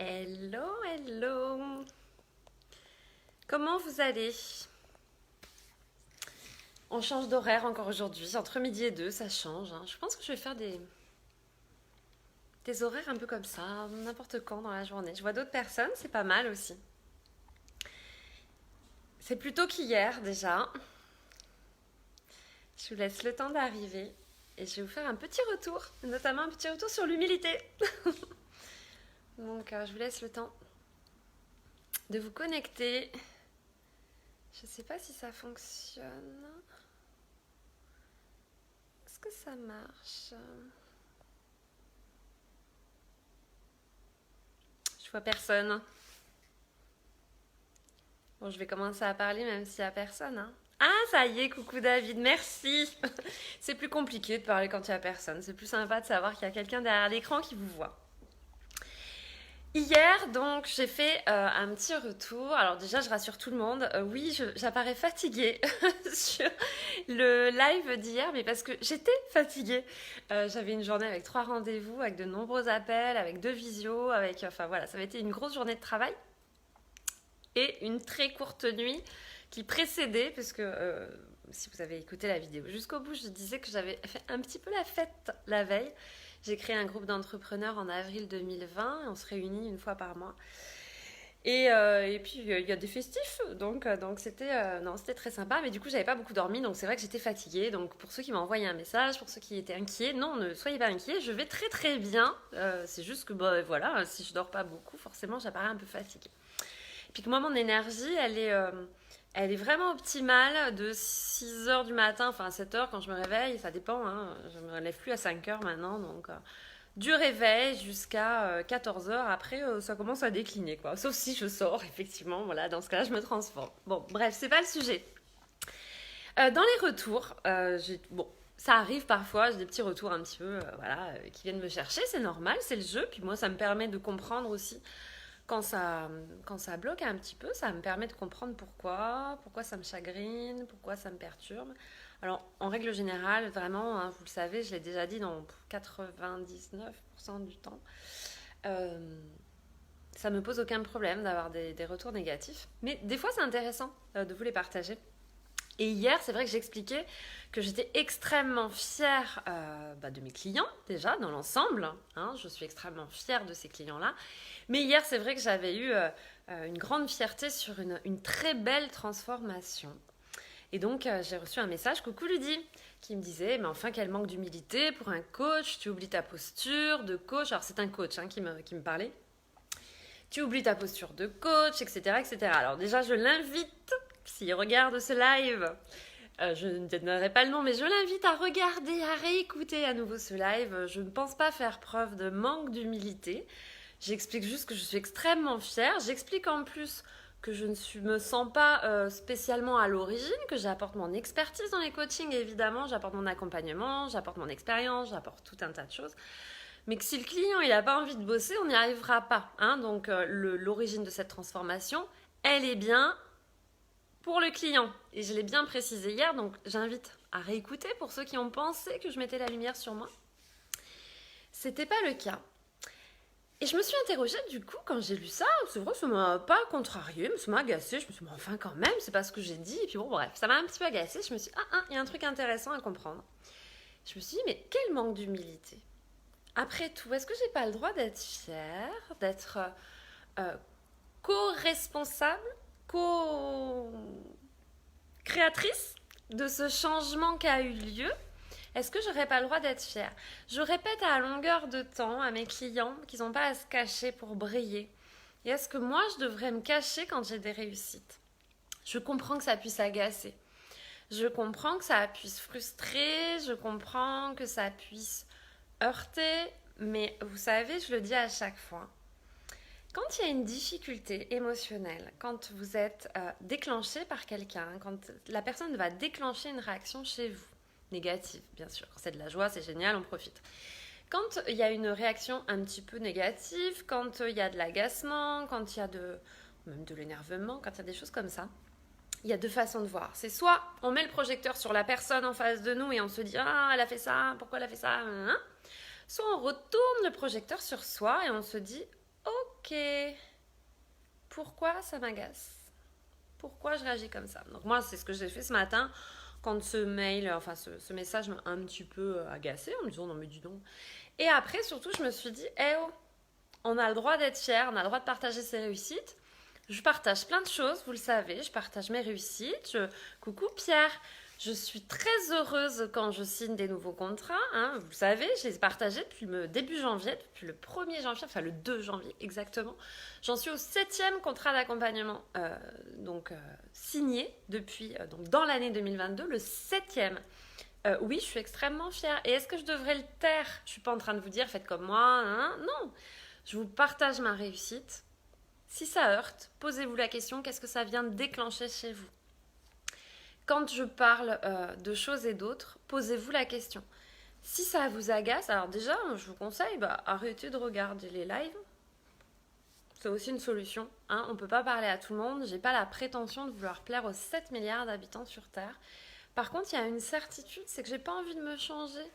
Hello, hello. Comment vous allez? On change d'horaire encore aujourd'hui, entre midi et 2, ça change, hein. Je pense que je vais faire des horaires un peu comme ça, n'importe quand dans la journée. Je vois d'autres personnes, c'est pas mal aussi. C'est plutôt qu'hier déjà. Je vous laisse le temps d'arriver et je vais vous faire un petit retour, notamment un petit retour sur l'humilité. Donc je vous laisse le temps de vous connecter. Je sais pas si ça fonctionne. Est-ce que ça marche? Je vois personne. Bon, je vais commencer à parler même s'il y a personne, hein. Ah, ça y est, coucou David, merci. C'est plus compliqué de parler quand il y a personne. C'est plus sympa de savoir qu'il y a quelqu'un derrière l'écran qui vous voit. Hier, donc, j'ai fait un petit retour. Alors déjà, je rassure tout le monde. Oui, j'apparais fatiguée sur le live d'hier, mais parce que j'étais fatiguée. J'avais une journée avec 3 rendez-vous, avec de nombreux appels, avec 2 visios, avec... Enfin voilà, ça avait été une grosse journée de travail et une très courte nuit qui précédait, puisque si vous avez écouté la vidéo jusqu'au bout, je disais que j'avais fait un petit peu la fête la veille. J'ai créé un groupe d'entrepreneurs en avril 2020 et on se réunit une fois par mois. Et puis il y a des festifs, donc c'était très sympa, mais du coup j'avais pas beaucoup dormi, donc c'est vrai que j'étais fatiguée. Donc pour ceux qui m'ont envoyé un message, pour ceux qui étaient inquiets, non, ne soyez pas inquiets, je vais très très bien. C'est juste que bah, voilà, si je dors pas beaucoup, forcément j'apparais un peu fatiguée. Et puis que moi mon énergie, elle est vraiment optimale de 6h du matin, enfin à 7h quand je me réveille, ça dépend, hein, je me relève plus à 5h maintenant, donc du réveil jusqu'à 14h. Après, ça commence à décliner, quoi. Sauf si je sors, effectivement. Voilà, dans ce cas-là, je me transforme. Bon, bref, c'est pas le sujet. Dans les retours, bon, ça arrive parfois, j'ai des petits retours un petit peu, voilà, qui viennent me chercher. C'est normal, c'est le jeu. Puis moi, ça me permet de comprendre aussi quand ça bloque un petit peu. Ça me permet de comprendre pourquoi ça me chagrine, pourquoi ça me perturbe. Alors, en règle générale, vraiment, hein, vous le savez, je l'ai déjà dit dans 99% du temps, euh, ça me pose aucun problème d'avoir des retours négatifs. Mais des fois, c'est intéressant de vous les partager. Et hier, c'est vrai que j'expliquais que j'étais extrêmement fière de mes clients, déjà, dans l'ensemble, hein. Je suis extrêmement fière de ces clients-là. Mais hier, c'est vrai que j'avais eu une grande fierté sur une très belle transformation. Et donc, j'ai reçu un message, coucou Ludie, qui me disait, mais enfin, quel manque d'humilité pour un coach, tu oublies ta posture de coach. Alors, c'est un coach, hein, qui me parlait. Tu oublies ta posture de coach, etc., etc. Alors, déjà, je l'invite, s'il regarde ce live, je ne donnerai pas le nom, mais je l'invite à regarder, à réécouter à nouveau ce live. Je ne pense pas faire preuve de manque d'humilité. J'explique juste que je suis extrêmement fière. J'explique en plus que je ne me sens pas spécialement à l'origine, que j'apporte mon expertise dans les coachings, évidemment, j'apporte mon accompagnement, j'apporte mon expérience, j'apporte tout un tas de choses. Mais que si le client il n'a pas envie de bosser, on n'y arrivera pas, hein. Donc l'origine de cette transformation, elle est bien pour le client. Et je l'ai bien précisé hier, donc j'invite à réécouter pour ceux qui ont pensé que je mettais la lumière sur moi. C'était pas le cas. Et je me suis interrogée du coup quand j'ai lu ça, c'est vrai ça m'a pas contrariée, mais ça m'a agacée, je me suis dit mais enfin quand même, c'est pas ce que j'ai dit, et puis bon bref, ça m'a un petit peu agacée, je me suis dit il y a un truc intéressant à comprendre. Je me suis dit mais quel manque d'humilité. Après tout, est-ce que j'ai pas le droit d'être fière, d'être euh, co-responsable, co-créatrice de ce changement qui a eu lieu? Est-ce que j'aurais pas le droit d'être fière? Je répète à longueur de temps à mes clients qu'ils n'ont pas à se cacher pour briller. Et est-ce que moi, je devrais me cacher quand j'ai des réussites? Je comprends que ça puisse agacer. Je comprends que ça puisse frustrer. Je comprends que ça puisse heurter. Mais vous savez, je le dis à chaque fois. Quand il y a une difficulté émotionnelle, quand vous êtes déclenché par quelqu'un, quand la personne va déclencher une réaction chez vous, négative, bien sûr. Quand c'est de la joie, c'est génial, on profite. Quand il y a une réaction un petit peu négative, quand il y a de l'agacement, quand il y a même de l'énervement, quand il y a des choses comme ça, il y a deux façons de voir. C'est soit on met le projecteur sur la personne en face de nous et on se dit ah elle a fait ça, pourquoi elle a fait ça, hein. Soit on retourne le projecteur sur soi et on se dit ok, ok, pourquoi ça m'agace? Pourquoi je réagis comme ça? Donc moi, c'est ce que j'ai fait ce matin quand ce mail, enfin ce message m'a un petit peu agacée en me disant non mais dis donc. Et après, surtout, je me suis dit, eh oh, on a le droit d'être fier, on a le droit de partager ses réussites. Je partage plein de choses, vous le savez, je partage mes réussites. Coucou Pierre, je suis très heureuse quand je signe des nouveaux contrats. Hein. Vous le savez, je les ai partagés depuis le début janvier, depuis le 1er janvier, enfin le 2 janvier exactement. J'en suis au 7e contrat d'accompagnement signé depuis donc dans l'année 2022, le 7e. Oui, je suis extrêmement fière. Et est-ce que je devrais le taire? Je ne suis pas en train de vous dire faites comme moi. Hein. Non, je vous partage ma réussite. Si ça heurte, posez-vous la question, qu'est-ce que ça vient de déclencher chez vous? Quand je parle de choses et d'autres, posez-vous la question. Si ça vous agace, alors déjà, je vous conseille, arrêtez de regarder les lives. C'est aussi une solution. Hein. On ne peut pas parler à tout le monde. Je n'ai pas la prétention de vouloir plaire aux 7 milliards d'habitants sur Terre. Par contre, il y a une certitude, c'est que je n'ai pas envie de me changer.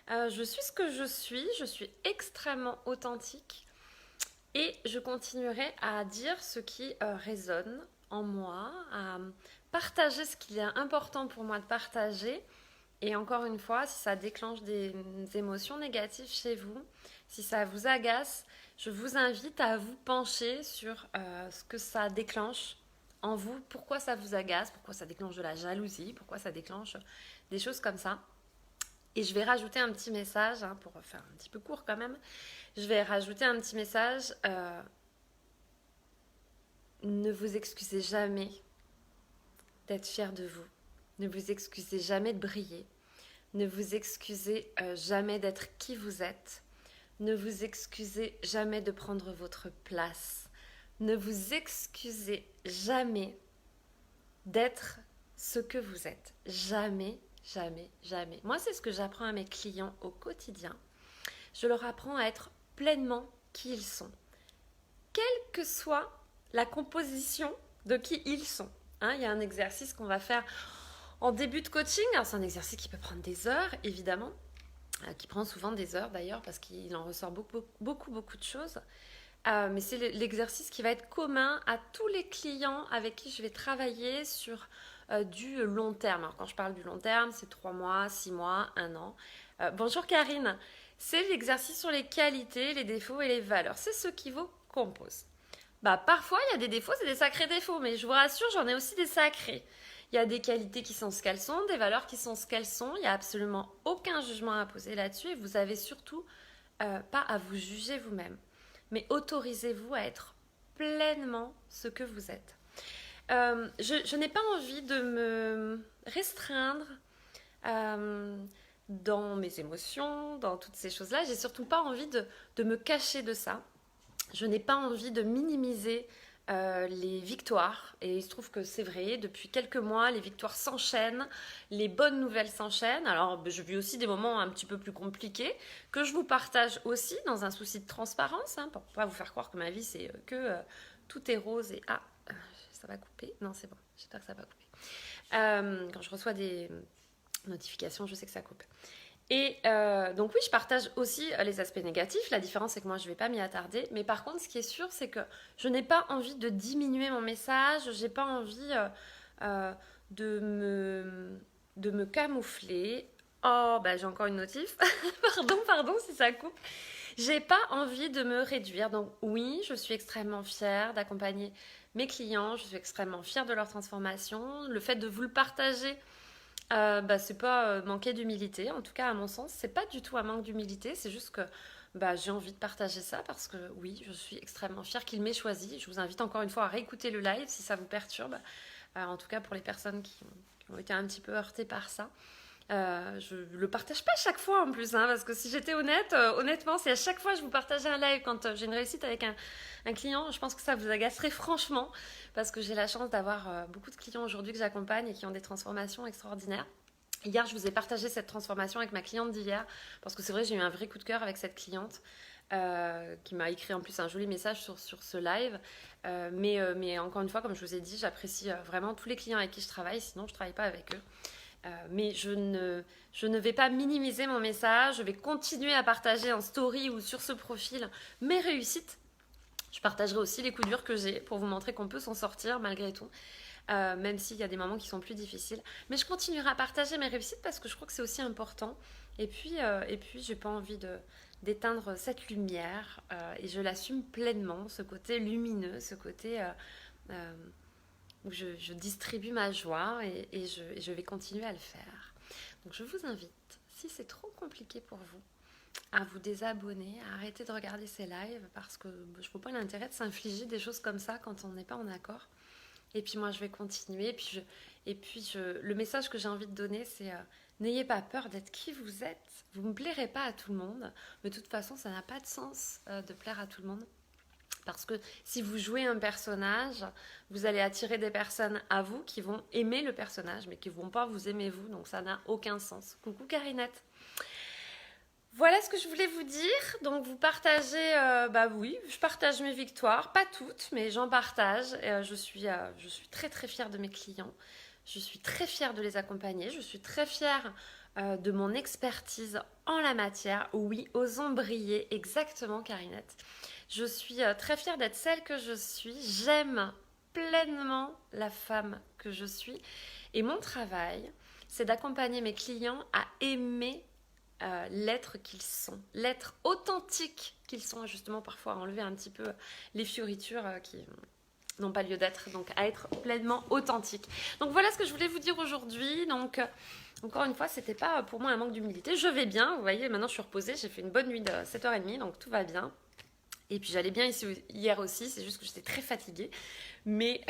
Je suis ce que je suis extrêmement authentique. Et je continuerai à dire ce qui résonne en moi, à partager ce qu'il est important pour moi de partager. Et encore une fois, si ça déclenche des émotions négatives chez vous, si ça vous agace, je vous invite à vous pencher sur ce que ça déclenche en vous, pourquoi ça vous agace, pourquoi ça déclenche de la jalousie, pourquoi ça déclenche des choses comme ça. Et je vais rajouter un petit message, hein, pour faire un petit peu court quand même. Je vais rajouter un petit message. Ne vous excusez jamais d'être fier de vous. Ne vous excusez jamais de briller. Ne vous excusez jamais d'être qui vous êtes. Ne vous excusez jamais de prendre votre place. Ne vous excusez jamais d'être ce que vous êtes. Jamais, jamais, jamais. Moi, c'est ce que j'apprends à mes clients au quotidien. Je leur apprends à être pleinement qui ils sont. Quelle que soit la composition de qui ils sont. Hein, il y a un exercice qu'on va faire en début de coaching. Alors, c'est un exercice qui peut prendre des heures, évidemment. Qui prend souvent des heures d'ailleurs parce qu'il en ressort beaucoup de choses. Mais c'est l'exercice qui va être commun à tous les clients avec qui je vais travailler sur du long terme. Alors quand je parle du long terme, c'est 3 mois, 6 mois, 1 an. Bonjour Karine. C'est l'exercice sur les qualités, les défauts et les valeurs. C'est ce qui vous compose. Parfois, il y a des défauts, c'est des sacrés défauts. Mais je vous rassure, j'en ai aussi des sacrés. Il y a des qualités qui sont ce qu'elles sont, des valeurs qui sont ce qu'elles sont. Il n'y a absolument aucun jugement à poser là-dessus. Et vous avez surtout pas à vous juger vous-même. Mais autorisez-vous à être pleinement ce que vous êtes. Je n'ai pas envie de me restreindre dans mes émotions, dans toutes ces choses-là. J'ai surtout pas envie de me cacher de ça. Je n'ai pas envie de minimiser les victoires. Et il se trouve que c'est vrai, depuis quelques mois, les victoires s'enchaînent, les bonnes nouvelles s'enchaînent. Alors, je vis aussi des moments un petit peu plus compliqués que je vous partage aussi dans un souci de transparence, hein, pour ne pas vous faire croire que ma vie, c'est que tout est rose et... Ah, ça va couper? Non, c'est bon. J'espère que ça va couper. Quand je reçois des notifications, je sais que ça coupe. Et donc oui, je partage aussi les aspects négatifs. La différence, c'est que moi, je ne vais pas m'y attarder. Mais par contre, ce qui est sûr, c'est que je n'ai pas envie de diminuer mon message. Je n'ai pas envie de me camoufler. Oh, j'ai encore une notif. Pardon si ça coupe. J'ai pas envie de me réduire. Donc oui, je suis extrêmement fière d'accompagner mes clients. Je suis extrêmement fière de leur transformation. Le fait de vous le partager, c'est pas manquer d'humilité, en tout cas à mon sens c'est pas du tout un manque d'humilité, c'est juste que j'ai envie de partager ça parce que oui, je suis extrêmement fière qu'il m'ait choisi. Je vous invite encore une fois à réécouter le live si ça vous perturbe, en tout cas pour les personnes qui ont été un petit peu heurtées par ça. Je le partage pas à chaque fois en plus, hein, parce que si j'étais honnête, honnêtement, si à chaque fois je vous partageais un live quand j'ai une réussite avec un client, je pense que ça vous agacerait franchement, parce que j'ai la chance d'avoir beaucoup de clients aujourd'hui que j'accompagne et qui ont des transformations extraordinaires. Hier, je vous ai partagé cette transformation avec ma cliente d'hier, parce que c'est vrai, j'ai eu un vrai coup de cœur avec cette cliente qui m'a écrit en plus un joli message sur ce live. Mais encore une fois, comme je vous ai dit, j'apprécie vraiment tous les clients avec qui je travaille, sinon je ne travaille pas avec eux. Mais je ne vais pas minimiser mon message, je vais continuer à partager en story ou sur ce profil mes réussites. Je partagerai aussi les coups durs que j'ai pour vous montrer qu'on peut s'en sortir malgré tout, même s'il y a des moments qui sont plus difficiles. Mais je continuerai à partager mes réussites parce que je crois que c'est aussi important. Et puis j'ai pas envie d'éteindre cette lumière et je l'assume pleinement, ce côté lumineux, ce côté euh, où je distribue ma joie et je vais continuer à le faire. Donc je vous invite, si c'est trop compliqué pour vous, à vous désabonner, à arrêter de regarder ces lives parce que je ne vois pas l'intérêt de s'infliger des choses comme ça quand on n'est pas en accord. Et puis moi je vais continuer. Le message que j'ai envie de donner c'est n'ayez pas peur d'être qui vous êtes. Vous ne plairez pas à tout le monde, mais de toute façon ça n'a pas de sens de plaire à tout le monde. Parce que si vous jouez un personnage, vous allez attirer des personnes à vous qui vont aimer le personnage, mais qui ne vont pas vous aimer vous, donc ça n'a aucun sens. Coucou Carinette. Voilà ce que je voulais vous dire. Donc vous partagez, oui, je partage mes victoires, pas toutes, mais j'en partage. Je suis très très fière de mes clients. Je suis très fière de les accompagner. Je suis très fière de mon expertise en la matière. Oui, osons briller, exactement Carinette. Je suis très fière d'être celle que je suis. J'aime pleinement la femme que je suis. Et mon travail, c'est d'accompagner mes clients à aimer l'être qu'ils sont, l'être authentique qu'ils sont, et justement parfois enlever un petit peu les fioritures qui n'ont pas lieu d'être, donc à être pleinement authentique. Donc voilà ce que je voulais vous dire aujourd'hui. Donc encore une fois, c'était pas pour moi un manque d'humilité. Je vais bien, vous voyez, maintenant je suis reposée, j'ai fait une bonne nuit de 7h30, donc tout va bien. Et puis j'allais bien ici hier aussi, c'est juste que j'étais très fatiguée. Mais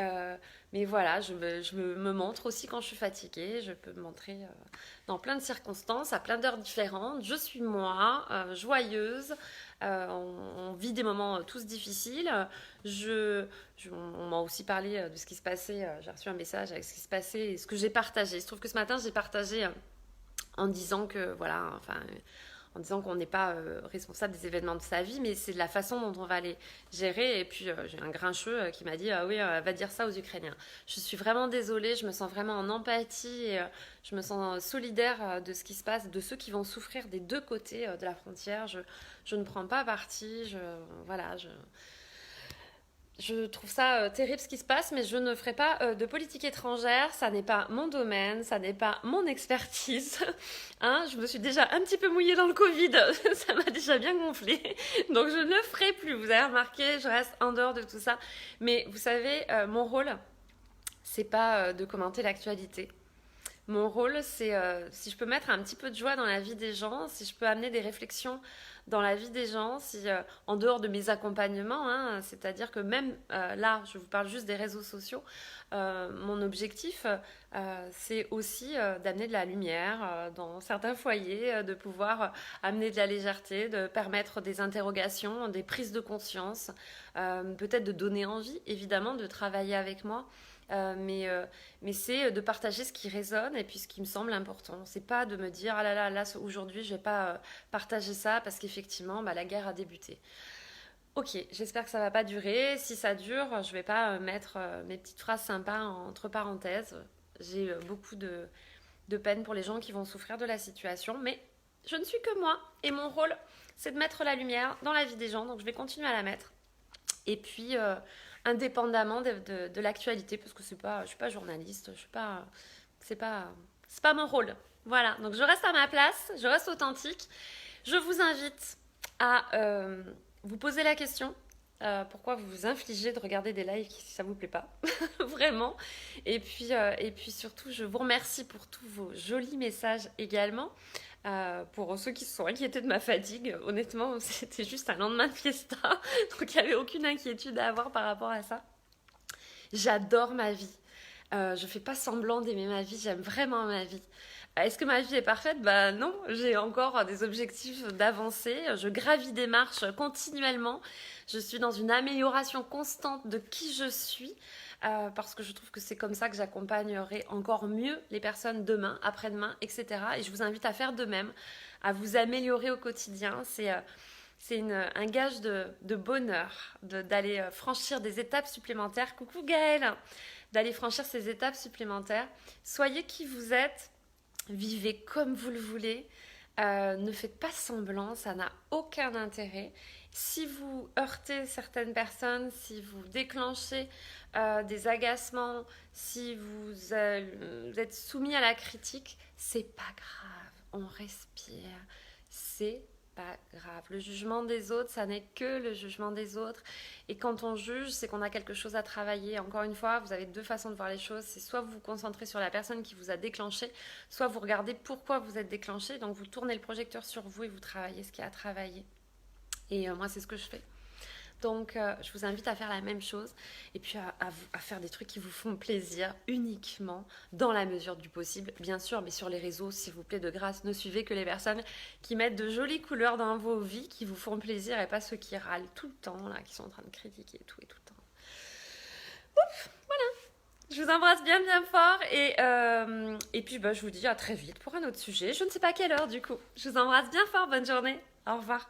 voilà, je me montre aussi quand je suis fatiguée. Je peux me montrer dans plein de circonstances, à plein d'heures différentes. Je suis moi, joyeuse. On vit des moments tous difficiles. On m'a aussi parlé de ce qui se passait. J'ai reçu un message avec ce qui se passait et ce que j'ai partagé. Il se trouve que ce matin, j'ai partagé en disant que, voilà, enfin en disant qu'on n'est pas responsable des événements de sa vie, mais c'est de la façon dont on va les gérer. Et puis j'ai un grincheux qui m'a dit ah oui, va dire ça aux Ukrainiens. Je suis vraiment désolée, je me sens vraiment en empathie et je me sens solidaire de ce qui se passe, de ceux qui vont souffrir des deux côtés de la frontière. Je ne prends pas parti, je trouve ça terrible ce qui se passe, mais je ne ferai pas de politique étrangère. Ça n'est pas mon domaine, ça n'est pas mon expertise. Hein, je me suis déjà un petit peu mouillée dans le Covid, ça m'a déjà bien gonflé. Donc je ne le ferai plus. Vous avez remarqué, je reste en dehors de tout ça. Mais vous savez, mon rôle, c'est pas de commenter l'actualité. Mon rôle, c'est si je peux mettre un petit peu de joie dans la vie des gens, si je peux amener des réflexions dans la vie des gens, si en dehors de mes accompagnements, hein, c'est-à-dire que même là, je vous parle juste des réseaux sociaux, mon objectif, c'est aussi d'amener de la lumière dans certains foyers, de pouvoir amener de la légèreté, de permettre des interrogations, des prises de conscience, peut-être de donner envie, évidemment, de travailler avec moi. Mais c'est de partager ce qui résonne et puis ce qui me semble important. C'est pas de me dire ah là aujourd'hui je vais pas partager ça parce qu'effectivement la guerre a débuté. Ok, j'espère que ça va pas durer. Si ça dure, je vais pas mettre mes petites phrases sympas entre parenthèses. J'ai beaucoup de peine pour les gens qui vont souffrir de la situation, mais je ne suis que moi et mon rôle c'est de mettre la lumière dans la vie des gens, donc je vais continuer à la mettre. Et puis indépendamment de l'actualité, parce que je suis pas journaliste, c'est pas mon rôle. Voilà, donc je reste à ma place, je reste authentique. Je vous invite à vous poser la question. Pourquoi vous vous infligez de regarder des lives si ça vous plaît pas vraiment et puis surtout je vous remercie pour tous vos jolis messages également. Pour ceux qui se sont inquiétés de ma fatigue, honnêtement, c'était juste un lendemain de fiesta, donc il n'y avait aucune inquiétude à avoir par rapport à ça. J'adore ma vie. Je fais pas semblant d'aimer ma vie, j'aime vraiment ma vie. Est-ce que ma vie est parfaite? Bah non, j'ai encore des objectifs d'avancer. Je gravis des marches continuellement. Je suis dans une amélioration constante de qui je suis. Parce que je trouve que c'est comme ça que j'accompagnerai encore mieux les personnes demain, après-demain, etc. Et je vous invite à faire de même, à vous améliorer au quotidien. C'est un gage de bonheur d'aller franchir des étapes supplémentaires. Coucou Gaëlle, d'aller franchir ces étapes supplémentaires. Soyez qui vous êtes, vivez comme vous le voulez. Ne faites pas semblant, ça n'a aucun intérêt. Si vous heurtez certaines personnes, si vous déclenchez des agacements, si vous êtes soumis à la critique, c'est pas grave. On respire. C'est pas grave. Le jugement des autres, ça n'est que le jugement des autres. Et quand on juge, c'est qu'on a quelque chose à travailler. Encore une fois, vous avez deux façons de voir les choses. C'est soit vous vous concentrez sur la personne qui vous a déclenché, soit vous regardez pourquoi vous êtes déclenché. Donc vous tournez le projecteur sur vous et vous travaillez ce qui a à travailler. Et moi, c'est ce que je fais. Donc, je vous invite à faire la même chose et puis à faire des trucs qui vous font plaisir uniquement dans la mesure du possible, bien sûr, mais sur les réseaux, s'il vous plaît, de grâce, ne suivez que les personnes qui mettent de jolies couleurs dans vos vies, qui vous font plaisir et pas ceux qui râlent tout le temps, là, qui sont en train de critiquer tout et tout le temps. Je vous embrasse bien bien fort et puis je vous dis à très vite pour un autre sujet. Je ne sais pas quelle heure du coup. Je vous embrasse bien fort, bonne journée. Au revoir.